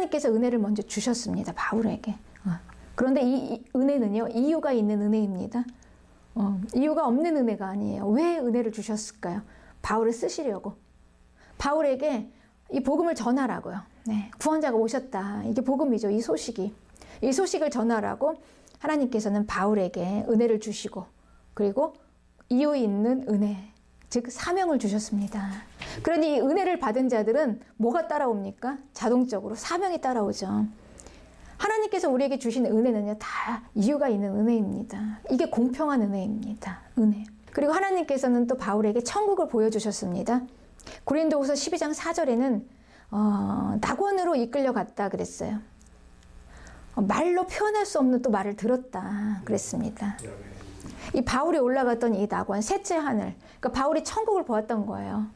하나님께서 은혜를 먼저 주셨습니다. 바울에게. 그런데 이 은혜는요, 이유가 있는 은혜입니다. 이유가 없는 은혜가 아니에요. 왜 은혜를 주셨을까요? 바울을 쓰시려고. 바울에게 이 복음을 전하라고요. 네, 구원자가 오셨다. 이게 복음이죠. 이 소식이. 이 소식을 전하라고 하나님께서는 바울에게 은혜를 주시고, 그리고 이유 있는 은혜, 즉 사명을 주셨습니다. 그러니 이 은혜를 받은 자들은 뭐가 따라옵니까? 자동적으로 사명이 따라오죠. 하나님께서 우리에게 주신 은혜는요, 다 이유가 있는 은혜입니다. 이게 공평한 은혜입니다. 은혜. 그리고 하나님께서는 또 바울에게 천국을 보여주셨습니다. 고린도후서 12장 4절에는 낙원으로 이끌려갔다 그랬어요. 말로 표현할 수 없는 또 말을 들었다 그랬습니다. 이 바울이 올라갔던 이 낙원, 셋째 하늘, 그러니까 바울이 천국을 보았던 거예요.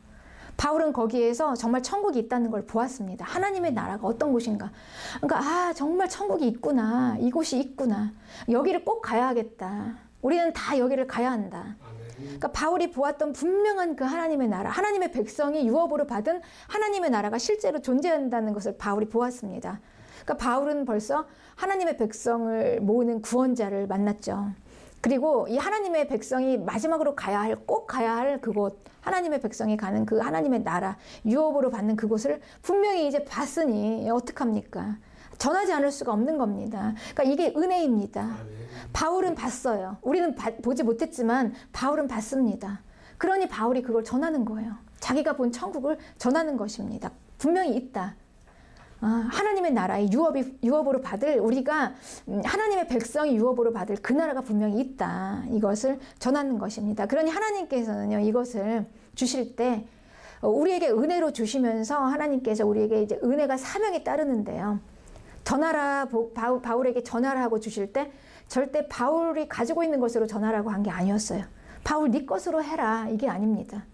바울은 거기에서 정말 천국이 있다는 걸 보았습니다. 하나님의 나라가 어떤 곳인가. 그러니까 정말 천국이 있구나. 이곳이 있구나. 여기를 꼭 가야겠다. 우리는 다 여기를 가야 한다. 그러니까 바울이 보았던 분명한 그 하나님의 나라, 하나님의 백성이 유업으로 받은 하나님의 나라가 실제로 존재한다는 것을 바울이 보았습니다. 그러니까 바울은 벌써 하나님의 백성을 모으는 구원자를 만났죠. 그리고 이 하나님의 백성이 마지막으로 꼭 가야 할 그곳, 하나님의 백성이 가는 그 하나님의 나라, 유업으로 받는 그곳을 분명히 이제 봤으니 어떡합니까? 전하지 않을 수가 없는 겁니다. 그러니까 이게 은혜입니다. 바울은 봤어요. 우리는 보지 못했지만 바울은 봤습니다. 그러니 바울이 그걸 전하는 거예요. 자기가 본 천국을 전하는 것입니다. 분명히 있다. 하나님의 나라의 유업으로 받을, 우리가 하나님의 백성이 유업으로 받을 그 나라가 분명히 있다. 이것을 전하는 것입니다. 그러니 하나님께서는요, 이것을 주실 때 우리에게 은혜로 주시면서 하나님께서 우리에게 이제 은혜가 사명이 따르는데요. 전하라, 바울에게 전하라 하고 주실 때 절대 바울이 가지고 있는 것으로 전하라고 한 게 아니었어요. 바울 네 것으로 해라. 이게 아닙니다.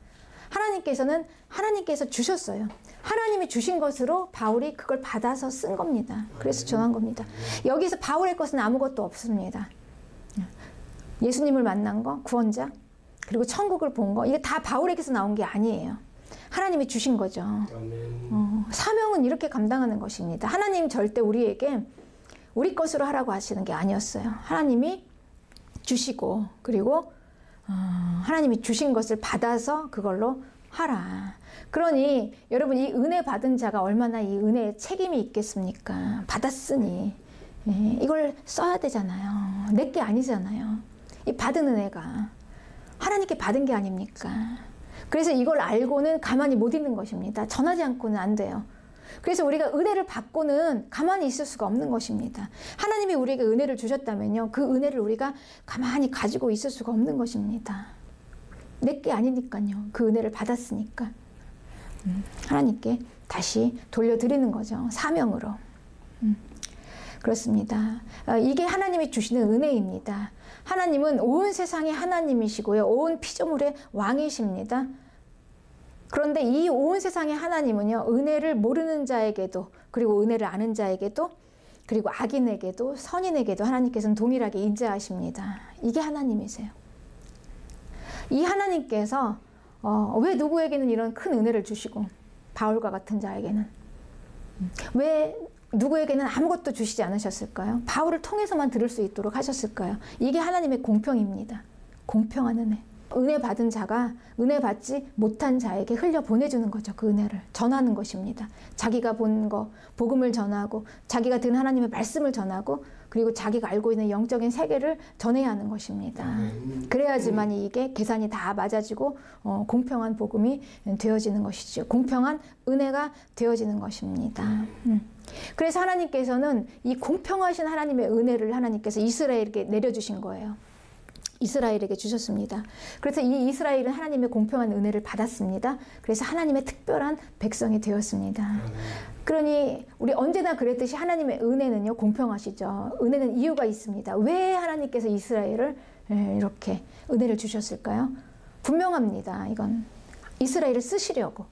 하나님께서 주셨어요. 하나님이 주신 것으로 바울이 그걸 받아서 쓴 겁니다. 그래서 전한 겁니다. 여기서 바울의 것은 아무것도 없습니다. 예수님을 만난 거, 구원자, 그리고 천국을 본 거, 이게 다 바울에게서 나온 게 아니에요. 하나님이 주신 거죠. 사명은 이렇게 감당하는 것입니다. 하나님 절대 우리에게 우리 것으로 하라고 하시는 게 아니었어요. 하나님이 주시고, 그리고 하나님이 주신 것을 받아서 그걸로 하라. 그러니 여러분, 이 은혜 받은 자가 얼마나 이 은혜에 책임이 있겠습니까? 받았으니 이걸 써야 되잖아요. 내 게 아니잖아요. 이 받은 은혜가 하나님께 받은 게 아닙니까? 그래서 이걸 알고는 가만히 못 있는 것입니다. 전하지 않고는 안 돼요. 그래서 우리가 은혜를 받고는 가만히 있을 수가 없는 것입니다. 하나님이 우리에게 은혜를 주셨다면요, 그 은혜를 우리가 가만히 가지고 있을 수가 없는 것입니다. 내 게 아니니까요. 그 은혜를 받았으니까 하나님께 다시 돌려드리는 거죠. 사명으로. 그렇습니다. 이게 하나님이 주시는 은혜입니다. 하나님은 온 세상의 하나님이시고요, 온 피조물의 왕이십니다. 그런데 이 온 세상의 하나님은요, 은혜를 모르는 자에게도, 그리고 은혜를 아는 자에게도, 그리고 악인에게도, 선인에게도 하나님께서는 동일하게 인자하십니다. 이게 하나님이세요. 이 하나님께서 왜 누구에게는 이런 큰 은혜를 주시고 바울과 같은 자에게는 왜 누구에게는 아무것도 주시지 않으셨을까요? 바울을 통해서만 들을 수 있도록 하셨을까요? 이게 하나님의 공평입니다. 공평한 은혜. 은혜 받은 자가 은혜 받지 못한 자에게 흘려 보내주는 거죠. 그 은혜를 전하는 것입니다. 자기가 본 거, 복음을 전하고, 자기가 든 하나님의 말씀을 전하고, 그리고 자기가 알고 있는 영적인 세계를 전해야 하는 것입니다. 그래야지만 이게 계산이 다 맞아지고 공평한 복음이 되어지는 것이죠. 공평한 은혜가 되어지는 것입니다. 그래서 하나님께서는 이 공평하신 하나님의 은혜를 하나님께서 이스라엘에게 내려주신 거예요. 이스라엘에게 주셨습니다. 그래서 이 이스라엘은 하나님의 공평한 은혜를 받았습니다. 그래서 하나님의 특별한 백성이 되었습니다. 그러니 우리 언제나 그랬듯이 하나님의 은혜는요, 공평하시죠. 은혜는 이유가 있습니다. 왜 하나님께서 이스라엘을 이렇게 은혜를 주셨을까요? 분명합니다. 이건 이스라엘을 쓰시려고,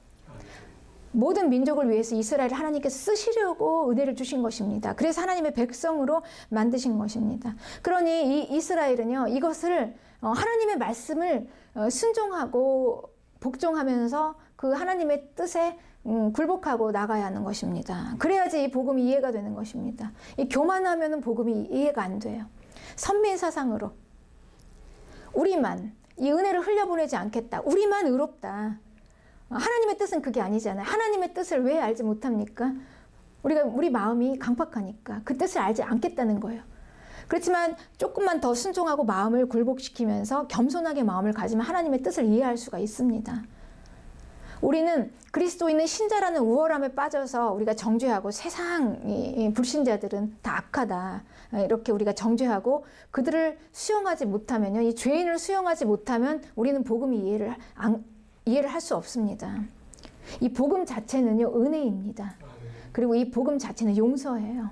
모든 민족을 위해서 이스라엘을 하나님께서 쓰시려고 은혜를 주신 것입니다. 그래서 하나님의 백성으로 만드신 것입니다. 그러니 이 이스라엘은요, 이것을 하나님의 말씀을 순종하고 복종하면서 그 하나님의 뜻에 굴복하고 나가야 하는 것입니다. 그래야지 이 복음이 이해가 되는 것입니다. 이 교만하면은 복음이 이해가 안 돼요. 선민 사상으로 우리만 이 은혜를 흘려보내지 않겠다. 우리만 의롭다. 하나님의 뜻은 그게 아니잖아요. 하나님의 뜻을 왜 알지 못합니까? 우리 마음이 강팍하니까 그 뜻을 알지 않겠다는 거예요. 그렇지만 조금만 더 순종하고 마음을 굴복시키면서 겸손하게 마음을 가지면 하나님의 뜻을 이해할 수가 있습니다. 우리는 그리스도인은 신자라는 우월함에 빠져서 우리가 정죄하고 세상 불신자들은 다 악하다 이렇게 우리가 정죄하고 그들을 수용하지 못하면요, 이 죄인을 수용하지 못하면 우리는 복음이 이해를 할 수 없습니다. 이 복음 자체는요, 은혜입니다. 그리고 이 복음 자체는 용서예요.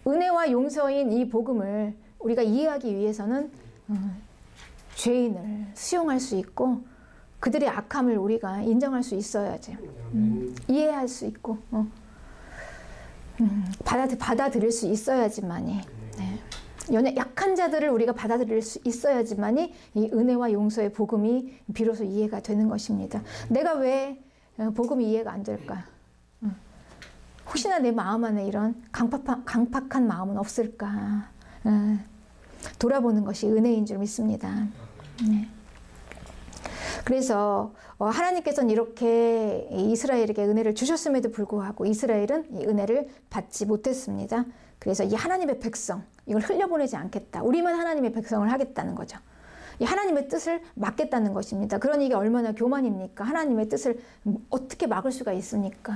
은혜와 용서인 이 복음을 우리가 이해하기 위해서는 죄인을 수용할 수 있고 그들의 악함을 우리가 인정할 수 있어야지. 이해할 수 있고 받아들일 수 있어야지만이, 네. 약한 자들을 우리가 받아들일 수 있어야지만이 이 은혜와 용서의 복음이 비로소 이해가 되는 것입니다. 내가 왜 복음이 이해가 안 될까? 혹시나 내 마음 안에 이런 강팍한 마음은 없을까? 돌아보는 것이 은혜인 줄 믿습니다. 네. 그래서 하나님께서는 이렇게 이스라엘에게 은혜를 주셨음에도 불구하고 이스라엘은 이 은혜를 받지 못했습니다. 그래서 이 하나님의 백성, 이걸 흘려보내지 않겠다. 우리만 하나님의 백성을 하겠다는 거죠. 이 하나님의 뜻을 막겠다는 것입니다. 그러니 이게 얼마나 교만입니까? 하나님의 뜻을 어떻게 막을 수가 있습니까?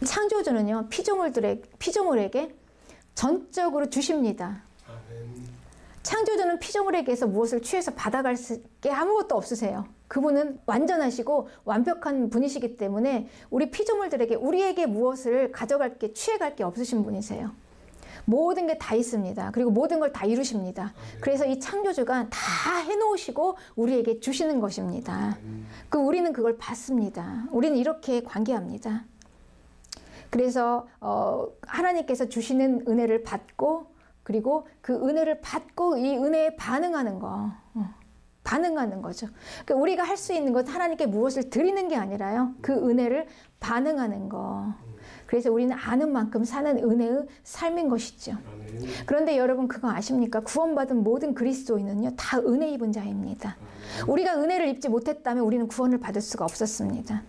창조주는요, 피조물에게 전적으로 주십니다. 창조주는 피조물에게서 무엇을 취해서 받아갈 게 아무것도 없으세요. 그분은 완전하시고 완벽한 분이시기 때문에 우리 피조물들에게 우리에게 무엇을 가져갈 게 취해갈 게 없으신 분이세요. 모든 게 다 있습니다. 그리고 모든 걸 다 이루십니다. 그래서 이 창조주가 다 해놓으시고 우리에게 주시는 것입니다. 우리는 그걸 받습니다. 우리는 이렇게 관계합니다. 그래서 하나님께서 주시는 은혜를 받고 그리고 그 은혜를 받고 이 은혜에 반응하는 거죠. 그러니까 우리가 할 수 있는 것, 하나님께 무엇을 드리는 게 아니라요, 그 은혜를 반응하는 거. 그래서 우리는 아는 만큼 사는 은혜의 삶인 것이죠. 그런데 여러분 그거 아십니까? 구원받은 모든 그리스도인은요, 다 은혜 입은 자입니다. 우리가 은혜를 입지 못했다면 우리는 구원을 받을 수가 없었습니다.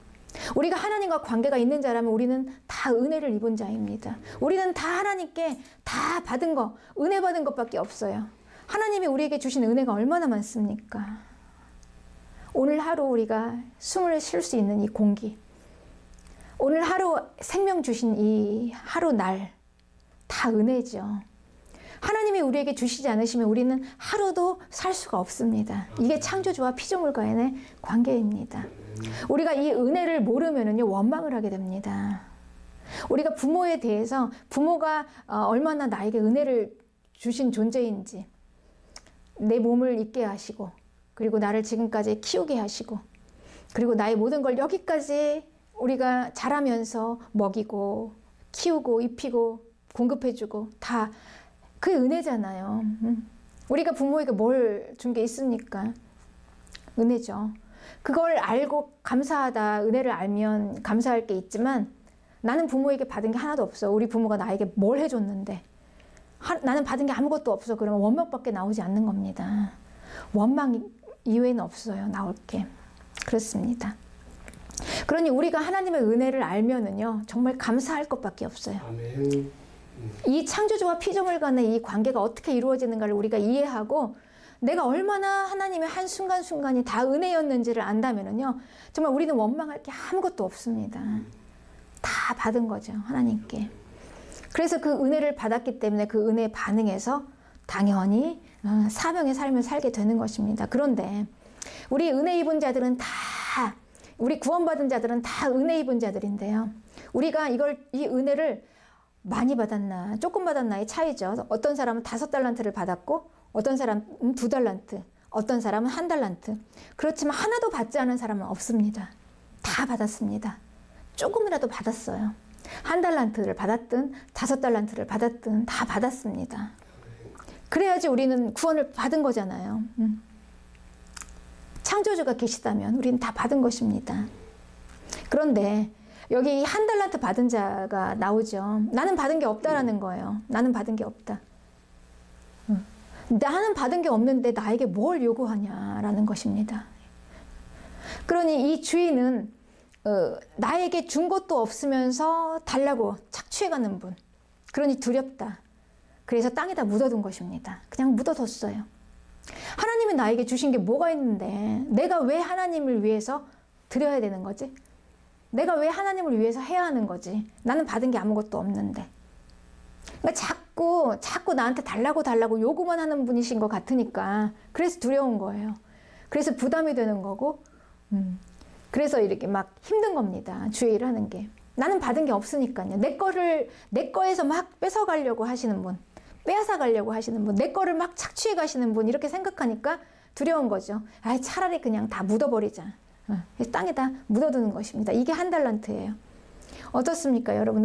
우리가 하나님과 관계가 있는 자라면 우리는 다 은혜를 입은 자입니다. 우리는 다 하나님께 다 받은 거, 은혜 받은 것밖에 없어요. 하나님이 우리에게 주신 은혜가 얼마나 많습니까? 오늘 하루 우리가 숨을 쉴 수 있는 이 공기, 오늘 하루 생명 주신 이 하루 날, 다 은혜죠. 하나님이 우리에게 주시지 않으시면 우리는 하루도 살 수가 없습니다. 이게 창조주와 피조물과의 관계입니다. 우리가 이 은혜를 모르면은요, 원망을 하게 됩니다. 우리가 부모에 대해서 부모가 얼마나 나에게 은혜를 주신 존재인지, 내 몸을 있게 하시고 그리고 나를 지금까지 키우게 하시고 그리고 나의 모든 걸 여기까지 우리가 자라면서 먹이고 키우고 입히고 공급해주고 다 그 은혜잖아요. 우리가 부모에게 뭘 준 게 있습니까? 은혜죠. 그걸 알고 감사하다, 은혜를 알면 감사할 게 있지만 나는 부모에게 받은 게 하나도 없어. 우리 부모가 나에게 뭘 해줬는데 나는 받은 게 아무것도 없어. 그러면 원망밖에 나오지 않는 겁니다. 원망 이외에는 없어요, 나올 게. 그렇습니다. 그러니 우리가 하나님의 은혜를 알면은요, 정말 감사할 것밖에 없어요. 아멘. 이 창조주와 피조물 간의 이 관계가 어떻게 이루어지는가를 우리가 이해하고 내가 얼마나 하나님의 한 순간순간이 다 은혜였는지를 안다면은요, 정말 우리는 원망할 게 아무것도 없습니다. 다 받은 거죠, 하나님께. 그래서 그 은혜를 받았기 때문에 그 은혜에 반응해서 당연히 사명의 삶을 살게 되는 것입니다. 그런데 우리 은혜 입은 자들은 다, 우리 구원받은 자들은 다 은혜 입은 자들인데요, 우리가 이 은혜를 많이 받았나 조금 받았나의 차이죠. 어떤 사람은 5달란트를 받았고 어떤 사람은 2달란트, 어떤 사람은 1달란트. 그렇지만 하나도 받지 않은 사람은 없습니다. 다 받았습니다. 조금이라도 받았어요. 1달란트를 받았든 5달란트를 받았든 다 받았습니다. 그래야지 우리는 구원을 받은 거잖아요. 창조주가 계시다면 우리는 다 받은 것입니다. 그런데 여기 한 달란트 받은 자가 나오죠. 나는 받은 게 없다라는 거예요. 나는 받은 게 없다. 나는 받은 게 없는데 나에게 뭘 요구하냐라는 것입니다. 그러니 이 주인은 나에게 준 것도 없으면서 달라고 착취해가는 분. 그러니 두렵다. 그래서 땅에다 묻어둔 것입니다. 그냥 묻어뒀어요. 하나님이 나에게 주신 게 뭐가 있는데 내가 왜 하나님을 위해서 드려야 되는 거지? 내가 왜 하나님을 위해서 해야 하는 거지? 나는 받은 게 아무것도 없는데. 그러니까 자꾸 나한테 달라고 요구만 하는 분이신 것 같으니까 그래서 두려운 거예요. 그래서 부담이 되는 거고 그래서 이렇게 막 힘든 겁니다. 주의를 하는 게. 나는 받은 게 없으니까요. 내 거에서 막 뺏어가려고 하시는 분, 빼앗아 가려고 하시는 분, 내 거를 막 착취해 가시는 분 이렇게 생각하니까 두려운 거죠. 아, 차라리 그냥 다 묻어버리자. 땅에다 묻어두는 것입니다. 이게 한 달란트예요. 어떻습니까, 여러분?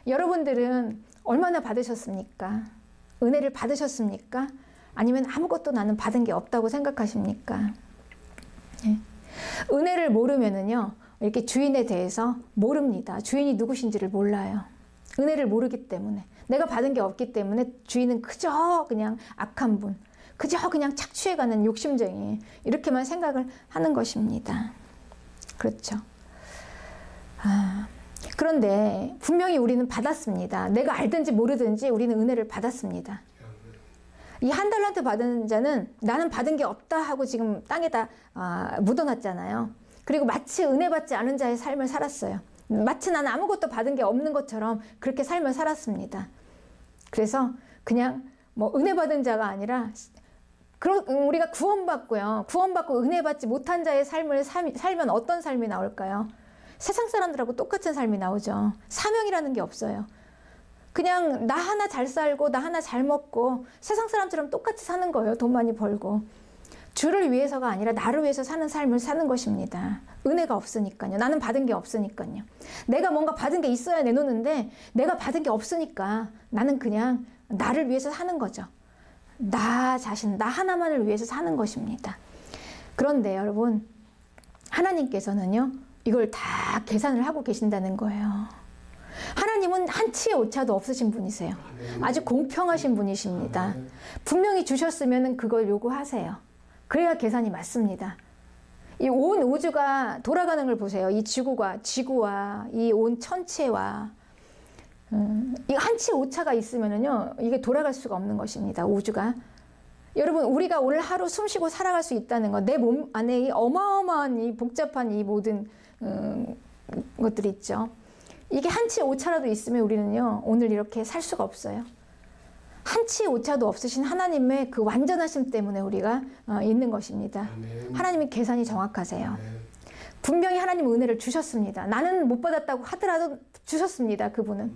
여러분들은 얼마나 받으셨습니까? 은혜를 받으셨습니까? 아니면 아무것도 나는 받은 게 없다고 생각하십니까? 네. 은혜를 모르면은요, 이렇게 주인에 대해서 모릅니다. 주인이 누구신지를 몰라요. 은혜를 모르기 때문에. 내가 받은 게 없기 때문에 주인은 그저 그냥 악한 분, 그저 그냥 착취해가는 욕심쟁이, 이렇게만 생각을 하는 것입니다. 그렇죠. 그런데 분명히 우리는 받았습니다. 내가 알든지 모르든지 우리는 은혜를 받았습니다. 이 한 달란트 받은 자는 나는 받은 게 없다 하고 지금 땅에다 묻어놨잖아요. 그리고 마치 은혜 받지 않은 자의 삶을 살았어요. 마치 나는 아무것도 받은 게 없는 것처럼 그렇게 삶을 살았습니다. 그래서 그냥 뭐 은혜 받은 자가 아니라 우리가 구원받고요. 구원받고 은혜 받지 못한 자의 삶을 살면 어떤 삶이 나올까요? 세상 사람들하고 똑같은 삶이 나오죠. 사명이라는 게 없어요. 그냥 나 하나 잘 살고 나 하나 잘 먹고 세상 사람처럼 똑같이 사는 거예요. 돈 많이 벌고. 주를 위해서가 아니라 나를 위해서 사는 삶을 사는 것입니다. 은혜가 없으니까요. 나는 받은 게 없으니까요. 내가 뭔가 받은 게 있어야 내놓는데 내가 받은 게 없으니까 나는 그냥 나를 위해서 사는 거죠. 나 자신, 나 하나만을 위해서 사는 것입니다. 그런데 여러분, 하나님께서는요, 이걸 다 계산을 하고 계신다는 거예요. 하나님은 한치의 오차도 없으신 분이세요. 아주 공평하신 분이십니다. 분명히 주셨으면 그걸 요구하세요. 그래야 계산이 맞습니다. 이 온 우주가 돌아가는 걸 보세요. 이 지구와 이 온 천체와 이 한치 오차가 있으면은요, 이게 돌아갈 수가 없는 것입니다. 우주가. 여러분, 우리가 오늘 하루 숨쉬고 살아갈 수 있다는 것, 내 몸 안에 이 어마어마한 이 복잡한 이 모든 것들이 있죠. 이게 한치 오차라도 있으면 우리는요, 오늘 이렇게 살 수가 없어요. 한치 오차도 없으신 하나님의 그 완전하심 때문에 우리가 있는 것입니다. 아멘. 하나님의 계산이 정확하세요. 아멘. 분명히 하나님 은혜를 주셨습니다. 나는 못 받았다고 하더라도 주셨습니다. 그분은.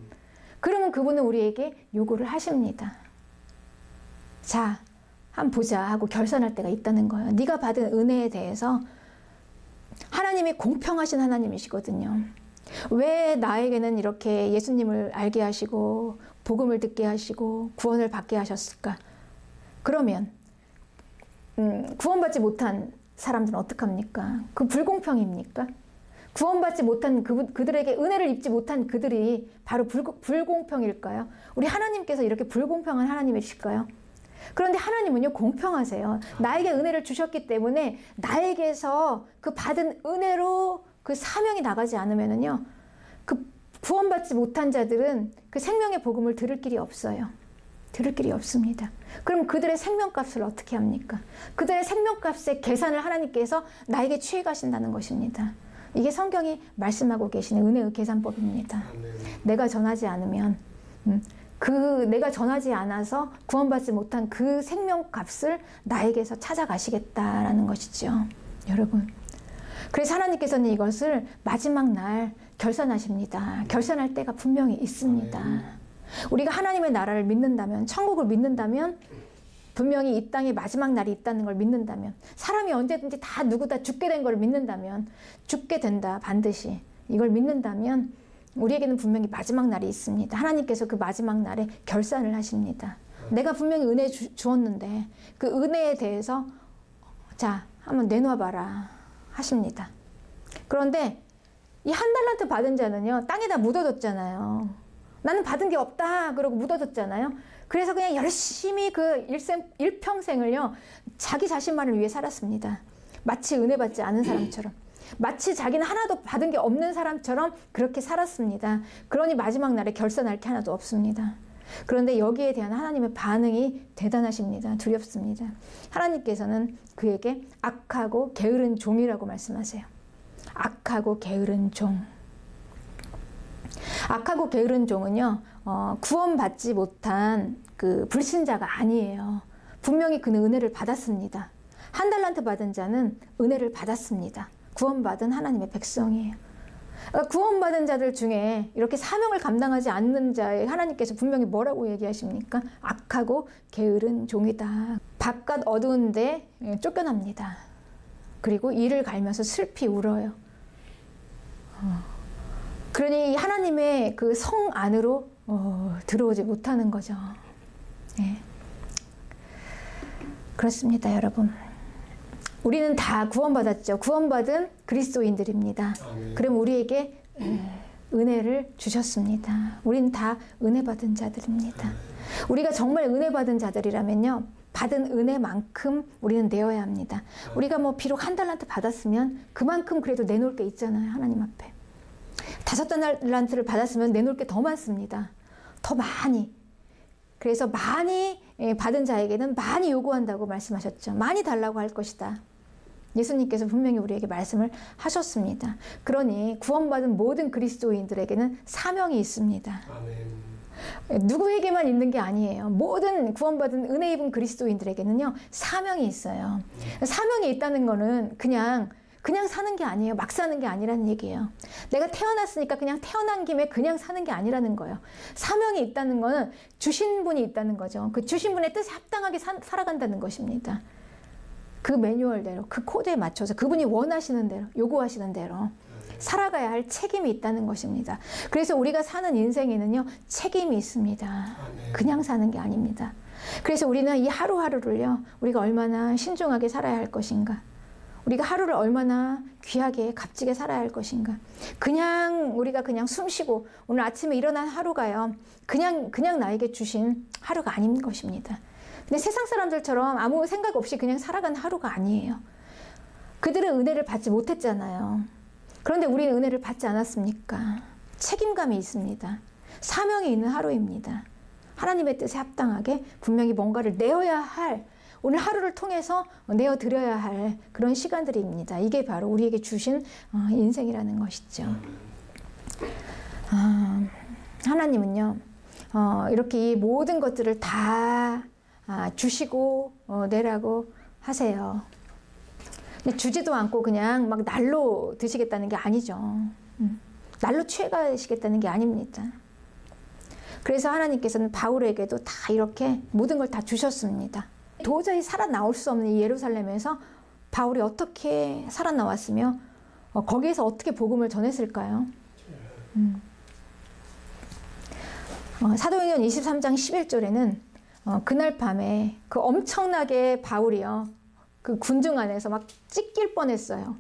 그러면 그분은 우리에게 요구를 하십니다. 자, 한번 보자 하고 결산할 때가 있다는 거예요. 네가 받은 은혜에 대해서 하나님이 공평하신 하나님이시거든요. 왜 나에게는 이렇게 예수님을 알게 하시고 복음을 듣게 하시고 구원을 받게 하셨을까? 그러면 구원받지 못한 사람들은 어떡합니까? 그 불공평입니까? 구원받지 못한 그들에게 은혜를 입지 못한 그들이 바로 불공평일까요? 우리 하나님께서 이렇게 불공평한 하나님이실까요? 그런데 하나님은요, 공평하세요. 나에게 은혜를 주셨기 때문에 나에게서 그 받은 은혜로 그 사명이 나가지 않으면은요, 그 구원받지 못한 자들은 그 생명의 복음을 들을 길이 없어요. 들을 길이 없습니다. 그럼 그들의 생명값을 어떻게 합니까? 그들의 생명값의 계산을 하나님께서 나에게 취해 가신다는 것입니다. 이게 성경이 말씀하고 계시는 은혜의 계산법입니다. 내가 전하지 않으면 내가 전하지 않아서 구원받지 못한 그 생명값을 나에게서 찾아가시겠다라는 것이죠. 여러분. 그래서 하나님께서는 이것을 마지막 날 결산하십니다. 결산할 때가 분명히 있습니다. 우리가 하나님의 나라를 믿는다면, 천국을 믿는다면, 분명히 이 땅에 마지막 날이 있다는 걸 믿는다면, 사람이 언제든지 누구 다 죽게 된 걸 믿는다면, 죽게 된다, 반드시. 이걸 믿는다면 우리에게는 분명히 마지막 날이 있습니다. 하나님께서 그 마지막 날에 결산을 하십니다. 내가 분명히 은혜 주었는데 그 은혜에 대해서 자, 한번 내놔봐라 하십니다. 그런데 이 한 달란트 받은 자는요, 땅에다 묻어뒀잖아요. 나는 받은 게 없다 그러고 묻어뒀잖아요. 그래서 그냥 열심히 그 일평생을요, 자기 자신만을 위해 살았습니다. 마치 은혜 받지 않은 사람처럼, 마치 자기는 하나도 받은 게 없는 사람처럼 그렇게 살았습니다. 그러니 마지막 날에 결산할 게 하나도 없습니다. 그런데 여기에 대한 하나님의 반응이 대단하십니다. 두렵습니다. 하나님께서는 그에게 악하고 게으른 종이라고 말씀하세요. 악하고 게으른 종. 악하고 게으른 종은요, 구원받지 못한 그 불신자가 아니에요. 분명히 그는 은혜를 받았습니다. 한 달란트 받은 자는 은혜를 받았습니다. 구원받은 하나님의 백성이에요. 구원받은 자들 중에 이렇게 사명을 감당하지 않는 자에 하나님께서 분명히 뭐라고 얘기하십니까? 악하고 게으른 종이다. 바깥 어두운데 쫓겨납니다. 그리고 이를 갈면서 슬피 울어요. 그러니 하나님의 그 성 안으로 들어오지 못하는 거죠. 네. 그렇습니다, 여러분. 우리는 다 구원받았죠. 구원받은 그리스도인들입니다. 그럼 우리에게 은혜를 주셨습니다. 우리는 다 은혜 받은 자들입니다. 우리가 정말 은혜 받은 자들이라면요, 받은 은혜만큼 우리는 내어야 합니다. 우리가 뭐 비록 한 달란트 받았으면 그만큼 그래도 내놓을 게 있잖아요, 하나님 앞에. 5달란트를 받았으면 내놓을 게 더 많습니다. 더 많이. 그래서 많이 받은 자에게는 많이 요구한다고 말씀하셨죠. 많이 달라고 할 것이다. 예수님께서 분명히 우리에게 말씀을 하셨습니다. 그러니 구원받은 모든 그리스도인들에게는 사명이 있습니다. 아멘. 누구에게만 있는 게 아니에요. 모든 구원받은 은혜 입은 그리스도인들에게는요, 사명이 있어요. 사명이 있다는 거는 그냥 사는 게 아니에요. 막 사는 게 아니라는 얘기예요. 내가 태어났으니까 그냥 태어난 김에 그냥 사는 게 아니라는 거예요. 사명이 있다는 거는 주신 분이 있다는 거죠. 그 주신 분의 뜻에 합당하게 살아간다는 것입니다. 그 매뉴얼대로, 그 코드에 맞춰서 그분이 원하시는 대로, 요구하시는 대로 살아가야 할 책임이 있다는 것입니다. 그래서 우리가 사는 인생에는요, 책임이 있습니다. 그냥 사는 게 아닙니다. 그래서 우리는 이 하루하루를요, 우리가 얼마나 신중하게 살아야 할 것인가, 우리가 하루를 얼마나 귀하게 값지게 살아야 할 것인가. 우리가 그냥 숨 쉬고 오늘 아침에 일어난 하루가요, 그냥 나에게 주신 하루가 아닌 것입니다. 근데 세상 사람들처럼 아무 생각 없이 그냥 살아간 하루가 아니에요. 그들은 은혜를 받지 못했잖아요. 그런데 우리는 은혜를 받지 않았습니까? 책임감이 있습니다. 사명이 있는 하루입니다. 하나님의 뜻에 합당하게 분명히 뭔가를 내어야 할, 오늘 하루를 통해서 내어드려야 할 그런 시간들입니다. 이게 바로 우리에게 주신 인생이라는 것이죠. 하나님은요, 이렇게 이 모든 것들을 다 주시고 내라고 하세요. 근데 주지도 않고 그냥 막 날로 드시겠다는 게 아니죠. 날로 취해가시겠다는 게 아닙니다. 그래서 하나님께서는 바울에게도 다 이렇게 모든 걸 다 주셨습니다. 도저히 살아나올 수 없는 이 예루살렘에서 바울이 어떻게 살아나왔으며 거기에서 어떻게 복음을 전했을까요? 사도행전 23장 11절에는 그날 밤에 그 엄청나게 바울이요, 그 군중 안에서 막 찢길 뻔했어요.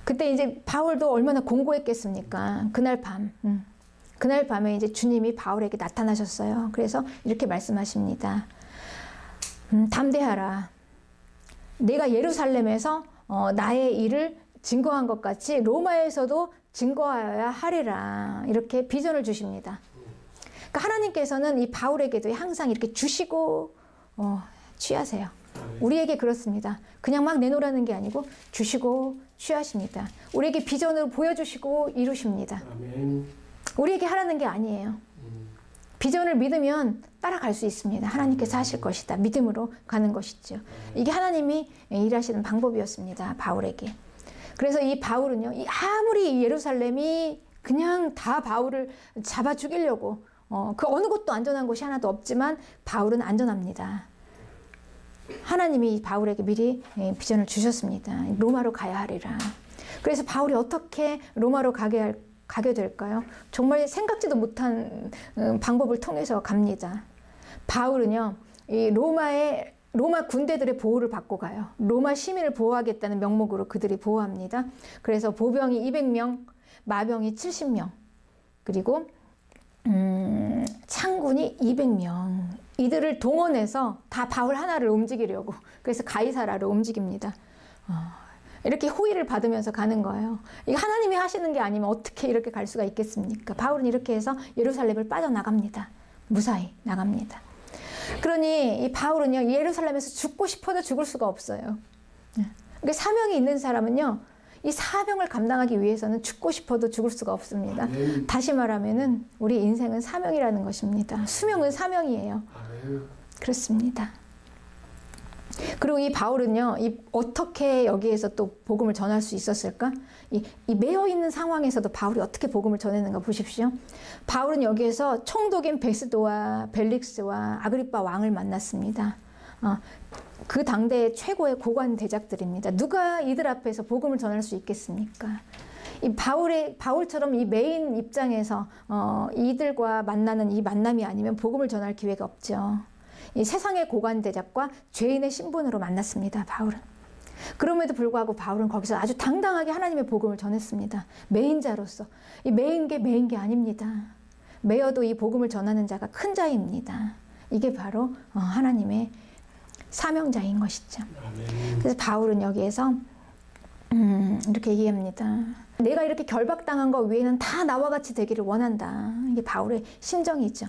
그때 이제 바울도 얼마나 공고했겠습니까? 그날 밤에 이제 주님이 바울에게 나타나셨어요. 그래서 이렇게 말씀하십니다. 담대하라. 내가 예루살렘에서 나의 일을 증거한 것 같이 로마에서도 증거하여야 하리라. 이렇게 비전을 주십니다. 그러니까 하나님께서는 이 바울에게도 항상 이렇게 주시고 취하세요. 우리에게 그렇습니다. 그냥 막 내놓으라는 게 아니고 주시고 취하십니다. 우리에게 비전을 보여주시고 이루십니다. 아멘. 우리에게 하라는 게 아니에요. 비전을 믿으면 따라갈 수 있습니다. 하나님께서 하실 것이다. 믿음으로 가는 것이죠. 이게 하나님이 일하시는 방법이었습니다. 바울에게. 그래서 이 바울은요, 아무리 예루살렘이 그냥 다 바울을 잡아 죽이려고 그 어느 곳도 안전한 곳이 하나도 없지만 바울은 안전합니다. 하나님이 바울에게 미리 비전을 주셨습니다. 로마로 가야 하리라. 그래서 바울이 어떻게 로마로 가게 될까요? 정말 생각지도 못한 방법을 통해서 갑니다. 바울은요, 이 로마의 로마 군대들의 보호를 받고 가요. 로마 시민을 보호하겠다는 명목으로 그들이 보호합니다. 그래서 보병이 200명, 마병이 70명, 그리고 창군이 200명. 이들을 동원해서 다 바울 하나를 움직이려고, 그래서 가이사라로 움직입니다. 이렇게 호의를 받으면서 가는 거예요. 이게 하나님이 하시는 게 아니면 어떻게 이렇게 갈 수가 있겠습니까? 바울은 이렇게 해서 예루살렘을 빠져나갑니다. 무사히 나갑니다. 그러니 이 바울은요, 예루살렘에서 죽고 싶어도 죽을 수가 없어요. 그러니까 사명이 있는 사람은요, 이 사명을 감당하기 위해서는 죽고 싶어도 죽을 수가 없습니다. 다시 말하면은 우리 인생은 사명이라는 것입니다. 수명은 사명이에요. 그렇습니다. 그리고 이 바울은요, 어떻게 여기에서 또 복음을 전할 수 있었을까? 이 매여 있는 상황에서도 바울이 어떻게 복음을 전했는가 보십시오. 바울은 여기에서 총독인 베스도와 벨릭스와 아그리빠 왕을 만났습니다. 그 당대의 최고의 고관 대작들입니다. 누가 이들 앞에서 복음을 전할 수 있겠습니까? 이 바울처럼 이 메인 입장에서 이들과 만나는 이 만남이 아니면 복음을 전할 기회가 없죠. 이 세상의 고관 대작과 죄인의 신분으로 만났습니다. 바울은. 그럼에도 불구하고 바울은 거기서 아주 당당하게 하나님의 복음을 전했습니다. 메인자로서. 이 메인 게 아닙니다. 메어도 이 복음을 전하는 자가 큰 자입니다. 이게 바로 하나님의 사명자인 것이죠. 그래서 바울은 여기에서 이렇게 얘기합니다. 내가 이렇게 결박당한 것 외에는 다 나와 같이 되기를 원한다. 이게 바울의 심정이죠.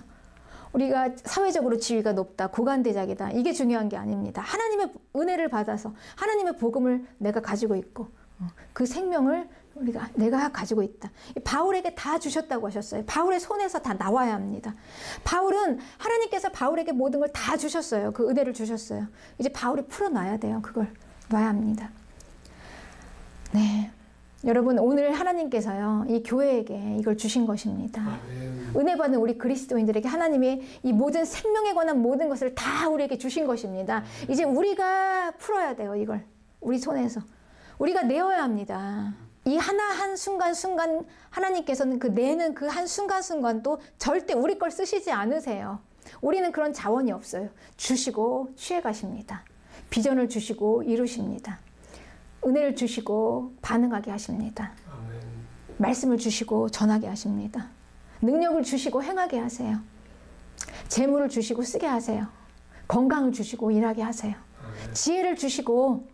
우리가 사회적으로 지위가 높다, 고관대작이다, 이게 중요한 게 아닙니다. 하나님의 은혜를 받아서 하나님의 복음을 내가 가지고 있고 그 생명을 내가 가지고 있다. 바울에게 다 주셨다고 하셨어요. 바울의 손에서 다 나와야 합니다. 바울은 하나님께서 바울에게 모든 걸 다 주셨어요. 그 은혜를 주셨어요. 이제 바울이 풀어놔야 돼요. 그걸 놔야 합니다. 네, 여러분, 오늘 하나님께서요, 이 교회에게 이걸 주신 것입니다. 은혜 받은 우리 그리스도인들에게 하나님이 이 모든 생명에 관한 모든 것을 다 우리에게 주신 것입니다. 이제 우리가 풀어야 돼요. 이걸 우리 손에서 우리가 내어야 합니다. 이 하나 한 순간순간 하나님께서는 그 내는 그 한 순간순간도 절대 우리 걸 쓰시지 않으세요. 우리는 그런 자원이 없어요. 주시고 취해 가십니다. 비전을 주시고 이루십니다. 은혜를 주시고 반응하게 하십니다. 아멘. 말씀을 주시고 전하게 하십니다. 능력을 주시고 행하게 하세요. 재물을 주시고 쓰게 하세요. 건강을 주시고 일하게 하세요. 아멘. 지혜를 주시고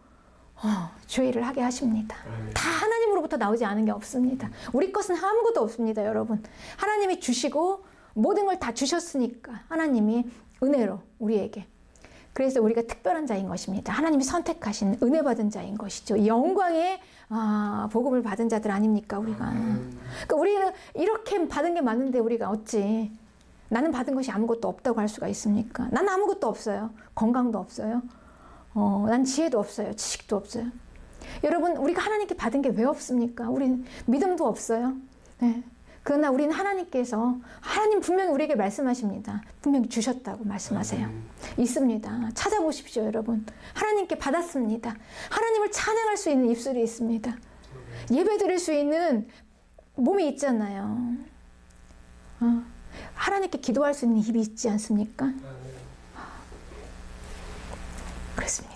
죄를 하게 하십니다. 아멘. 다 하나님으로부터 나오지 않은 게 없습니다. 우리 것은 아무것도 없습니다. 여러분, 하나님이 주시고 모든 걸 다 주셨으니까 하나님이 은혜로 우리에게, 그래서 우리가 특별한 자인 것입니다. 하나님이 선택하신 은혜 받은 자인 것이죠. 영광의 복음을 받은 자들 아닙니까, 우리가. 그러니까 우리는 이렇게 받은 게 많은데 우리가 어찌 나는 받은 것이 아무것도 없다고 할 수가 있습니까? 나는 아무것도 없어요. 건강도 없어요. 난 지혜도 없어요. 지식도 없어요. 여러분, 우리가 하나님께 받은 게 왜 없습니까? 우리는 믿음도 없어요. 네. 그러나 우리는 하나님 분명히 우리에게 말씀하십니다. 분명히 주셨다고 말씀하세요. 있습니다. 찾아보십시오, 여러분. 하나님께 받았습니다. 하나님을 찬양할 수 있는 입술이 있습니다. 예배 드릴 수 있는 몸이 있잖아요. 하나님께 기도할 수 있는 입이 있지 않습니까? 그렇습니다.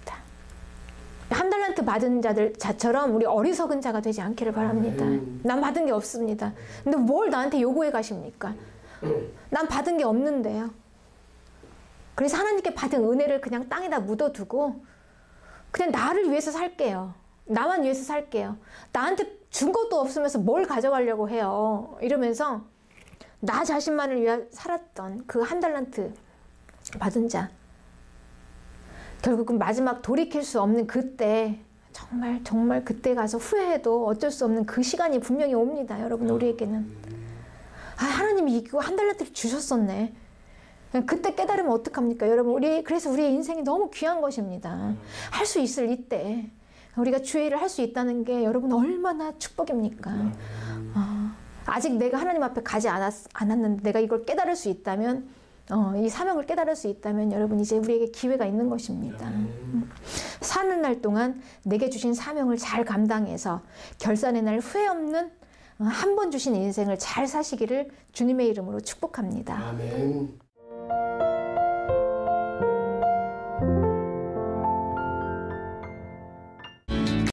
한 달란트 받은 자처럼 우리 어리석은 자가 되지 않기를 바랍니다. 난 받은 게 없습니다. 근데 뭘 나한테 요구해 가십니까? 난 받은 게 없는데요. 그래서 하나님께 받은 은혜를 그냥 땅에다 묻어두고 그냥 나를 위해서 살게요. 나만 위해서 살게요. 나한테 준 것도 없으면서 뭘 가져가려고 해요. 이러면서 나 자신만을 위해 살았던 그 한 달란트 받은 자, 결국은 마지막 돌이킬 수 없는 그때, 정말 그때 가서 후회해도 어쩔 수 없는 그 시간이 분명히 옵니다. 여러분, 우리에게는. 하나님이 이거 한 달란트를 주셨었네. 그때 깨달으면 어떡합니까? 여러분, 그래서 우리의 인생이 너무 귀한 것입니다. 할 수 있을 이때 우리가 주의 일을 할 수 있다는 게 여러분 얼마나 축복입니까? 아직 내가 하나님 앞에 가지 않았는데 내가 이걸 깨달을 수 있다면, 이 사명을 깨달을 수 있다면 여러분, 이제 우리에게 기회가 있는 것입니다. 사는 날 동안 내게 주신 사명을 잘 감당해서 결산의 날 후회 없는 한 번 주신 인생을 잘 사시기를 주님의 이름으로 축복합니다. 아멘.